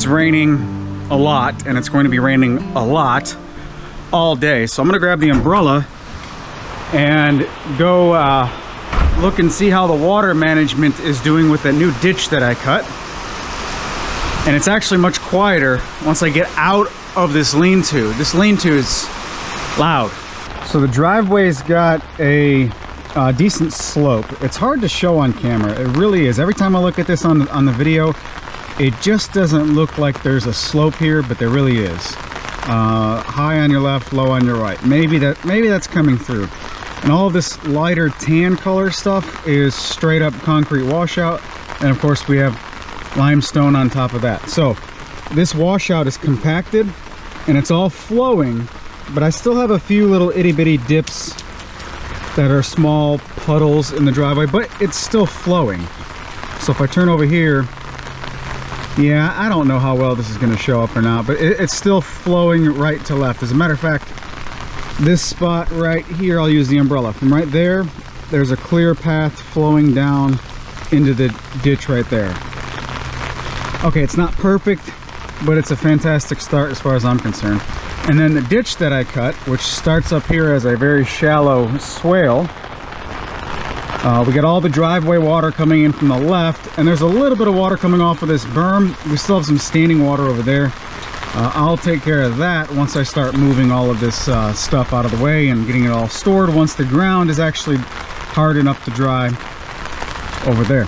it's raining a lot, and it's going to be raining a lot all day. So I'm gonna grab the umbrella and go look and see how the water management is doing with that new ditch that I cut. And it's actually much quieter once I get out of this lean-to. This lean-to is loud. So the driveway's got a decent slope. It's hard to show on camera. It really is. Every time I look at this on the video, it just doesn't look like there's a slope here, but there really is. High on your left, low on your right. Maybe that's coming through. And all of this lighter tan color stuff is straight up concrete washout. And of course we have limestone on top of that. So this washout is compacted and it's all flowing, but I still have a few little itty bitty dips that are small puddles in the driveway, but it's still flowing. So if I turn over here, yeah, I don't know how well this is going to show up or not, but it's still flowing right to left. As a matter of fact, this spot right here, I'll use the umbrella. From right there, there's a clear path flowing down into the ditch right there. Okay, it's not perfect, but it's a fantastic start as far as I'm concerned. And then the ditch that I cut, which starts up here as a very shallow swale, we got all the driveway water coming in from the left, and there's a little bit of water coming off of this berm. We still have some standing water over there. I'll take care of that once I start moving all of this stuff out of the way and getting it all stored once the ground is actually hard enough to dry over there.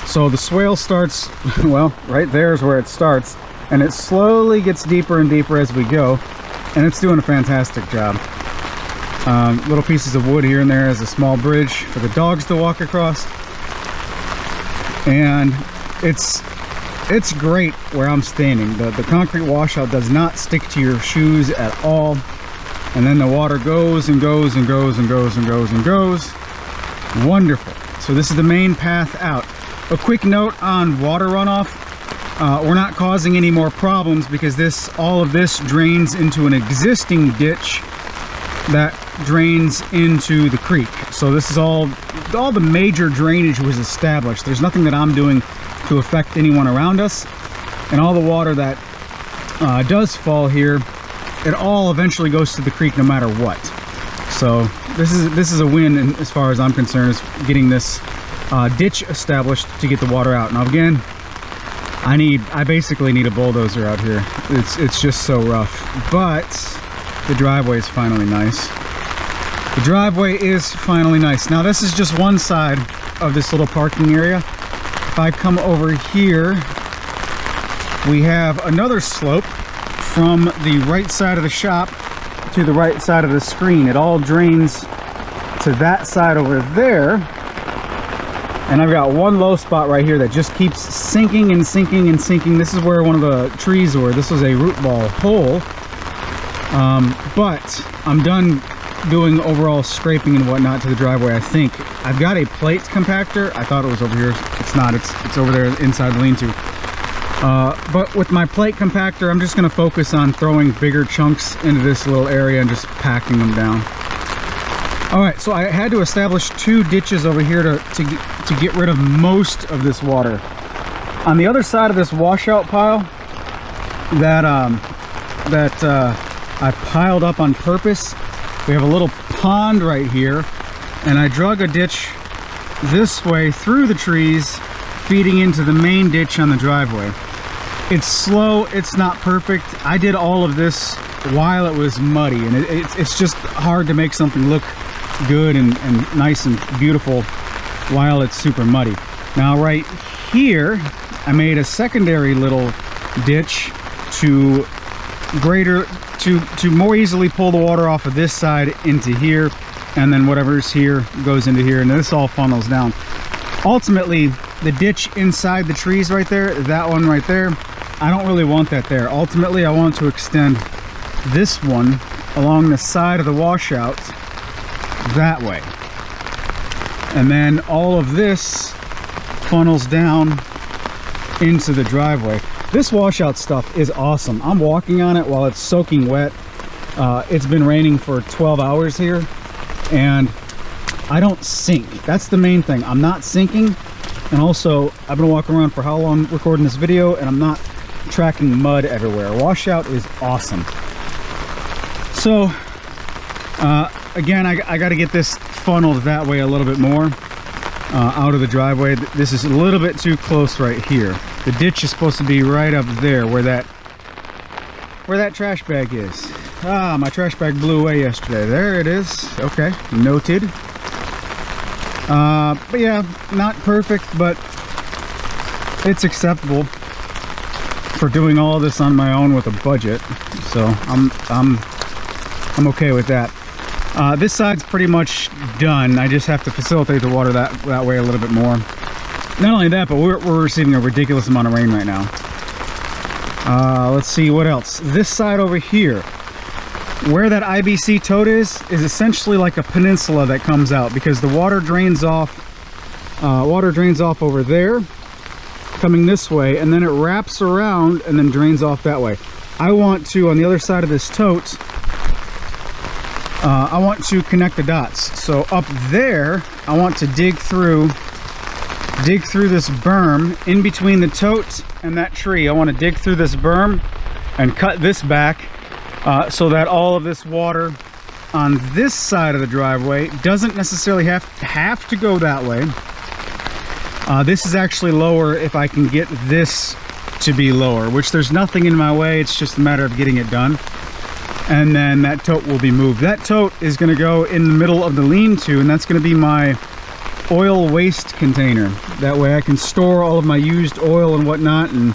So the swale starts, well, right there is where it starts, and it slowly gets deeper and deeper as we go, and it's doing a fantastic job. Little pieces of wood here and there as a small bridge for the dogs to walk across, and it's great where I'm standing. The concrete washout does not stick to your shoes at all, and then the water goes and goes and goes and goes and goes and goes. Wonderful. So this is the main path out. A quick note on water runoff. We're not causing any more problems because all of this drains into an existing ditch that drains into the creek. So this is all the major drainage was established. There's nothing that I'm doing to affect anyone around us, and all the water that does fall here, it all eventually goes to the creek no matter what. So this is a win as far as I'm concerned, is getting this ditch established to get the water out. Now again, I basically need a bulldozer out here. It's just so rough, but the driveway is finally nice. The driveway is finally nice. Now this is just one side of this little parking area. If I come over here, we have another slope from the right side of the shop to the right side of the screen. It all drains to that side over there. And I've got one low spot right here that just keeps sinking and sinking and sinking. This is where one of the trees were. This was a root ball hole. But I'm done doing overall scraping and whatnot to the driveway, I think. I've got a plate compactor. I thought it was over here. It's not. It's over there inside the lean-to. But with my plate compactor, I'm just going to focus on throwing bigger chunks into this little area and just packing them down. All right, so I had to establish 2 ditches over here to get rid of most of this water. On the other side of this washout pile that I piled up on purpose, we have a little pond right here, and I drug a ditch this way through the trees, feeding into the main ditch on the driveway. It's slow, it's not perfect. I did all of this while it was muddy, and it's just hard to make something look good and nice and beautiful while it's super muddy. Now right here, I made a secondary little ditch to more easily pull the water off of this side into here, and then whatever's here goes into here, and this all funnels down. Ultimately, the ditch inside the trees right there, that one right there, I don't really want that there. Ultimately, I want to extend this one along the side of the washout that way, and then all of this funnels down into the driveway. This washout stuff is awesome. I'm walking on it while it's soaking wet. It's been raining for 12 hours here, and I don't sink. That's the main thing. I'm not sinking, and also I've been walking around for how long recording this video, and I'm not tracking mud everywhere. Washout is awesome. So again, I got to get this funneled that way a little bit more, out of the driveway. This is a little bit too close right here. The ditch is supposed to be right up there where that trash bag is. Ah, my trash bag blew away yesterday. There it is. Okay, noted. But yeah, not perfect, but it's acceptable for doing all this on my own with a budget. So I'm okay with that. This side's pretty much done. I just have to facilitate the water that way a little bit more. Not only that, but we're receiving a ridiculous amount of rain right now. Let's see what else. This side over here, where that IBC tote is essentially like a peninsula that comes out, because the water drains off over there, coming this way, and then it wraps around and then drains off that way. I want to, on the other side of this tote, I want to connect the dots. So up there, I want to dig through this berm in between the tote and that tree. I want to dig through this berm and cut this back, so that all of this water on this side of the driveway doesn't necessarily have to go that way. This is actually lower if I can get this to be lower, which there's nothing in my way. It's just a matter of getting it done. And then that tote will be moved. That tote is going to go in the middle of the lean-to, and that's going to be my oil waste container. That way I can store all of my used oil and whatnot and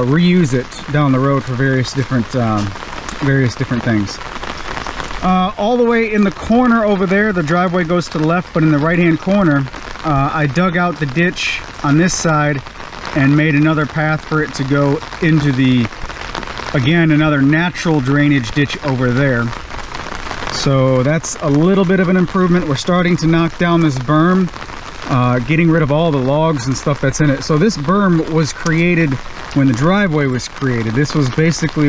reuse it down the road for various different things. All the way in the corner over there, the driveway goes to the left, but in the right-hand corner, I dug out the ditch on this side and made another path for it to go into the, again, another natural drainage ditch over there. So that's a little bit of an improvement. We're starting to knock down this berm, getting rid of all the logs and stuff that's in it. So this berm was created when the driveway was created. This was basically